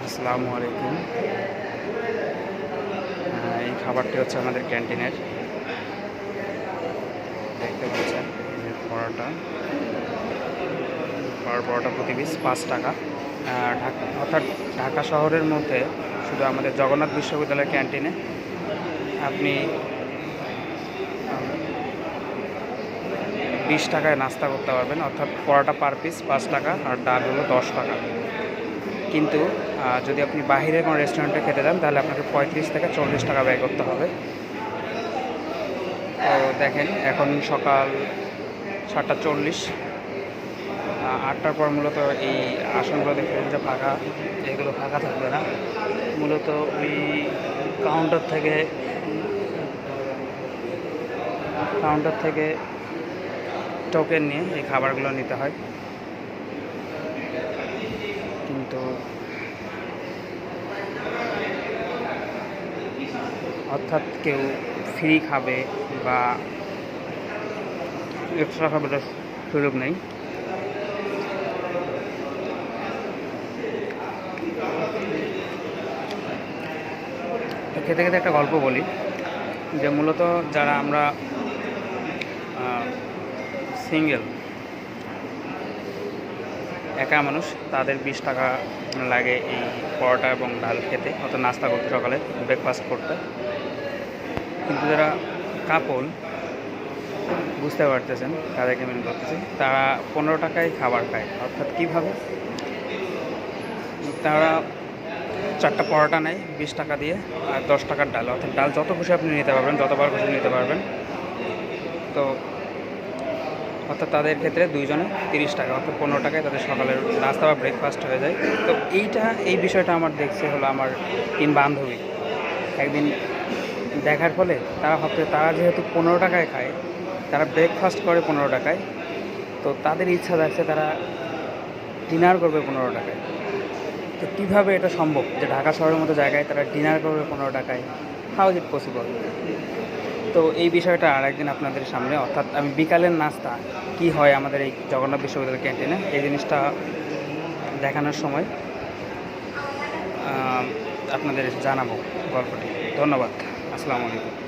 আসসালামু আলাইকুম। এই খাবারটি হচ্ছে আমাদের ক্যান্টিনের। দেখতে পাচ্ছেন এই যে পরোটা পরোটা প্রতি পিস ৫ টাকা। অর্থাৎ ঢাকা শহরের মধ্যে শুধু আমাদের জগন্নাথ বিশ্ববিদ্যালয়ের ক্যান্টিনে আপনি ২০ টাকায় নাস্তা করতে পারবেন। অর্থাৎ পরোটা পার পিস ৫ টাকা আর ডাল হলো ১০ টাকা। কিন্তু যদি আপনি বাহিরে কোনো রেস্টুরেন্টে খেতে যান তাহলে আপনাকে ৩৫ থেকে ৪০ টাকা ব্যয় করতে হবে। তো দেখেন এখন সকাল ৭:৪০। ৮টার পর মূলত এই আসনগুলো দেখবেন যে ফাঁকা, এগুলো ফাঁকা থাকবে না। মূলত ওই কাউন্টার থেকে টোকেন নিয়ে এই খাবারগুলো নিতে হয়। কিন্তু অর্থাৎ কেউ ফ্রি খাবে বা এক্সট্রা খাবে সুযোগ নেই। তো খেতে খেতে একটা গল্প বলি যে মূলত যারা আমরা সিঙ্গেল একা মানুষ তাদের ২০ টাকা লাগে এই পরোটা এবং ডাল খেতে, অর্থাৎ নাস্তা করতে, সকালে ব্রেকফাস্ট করতে। কিন্তু যারা কাপল, বুঝতে পারতেছেন তাদেরকে মেন করতেছি, তারা ১৫ টাকায় খাবার খায়। অর্থাৎ কীভাবে? তারা ৪টা পরোটা নেয় ২০ টাকা দিয়ে আর ১০ টাকার ডাল। অর্থাৎ ডাল যত খুশি আপনি নিতে পারবেন, যতবার খুশি নিতে পারবেন। তো অর্থাৎ তাদের ক্ষেত্রে দুইজনে ৩০ টাকা, অর্থাৎ ১৫ টাকায় তাদের সকালের নাস্তা বা ব্রেকফাস্ট হয়ে যায়। তো এই বিষয়টা আমার দেখছে হলো আমার ৩ বান্ধবী। একদিন দেখার ফলে তারা ভাবতে, তারা যেহেতু ১৫ টাকায় খায়, তারা ব্রেকফাস্ট করে ১৫ টাকায়, তো তাদের ইচ্ছা থাকছে তারা ডিনার করবে ১৫ টাকায়। তো কীভাবে এটা সম্ভব যে ঢাকা শহরের মতো জায়গায় তারা ডিনার করবে ১৫ টাকায়? How is it possible? তো এই বিষয়টা আরেকদিন আপনাদের সামনে, অর্থাৎ আমি বিকালের নাস্তা কি হয় আমাদের এই জগন্নাথ বিশ্ববিদ্যালয় ক্যান্টিনে, এই জিনিসটা দেখানোর সময় আপনাদের জানাবো গল্পটি। ধন্যবাদ। আসসালামু আলাইকুম।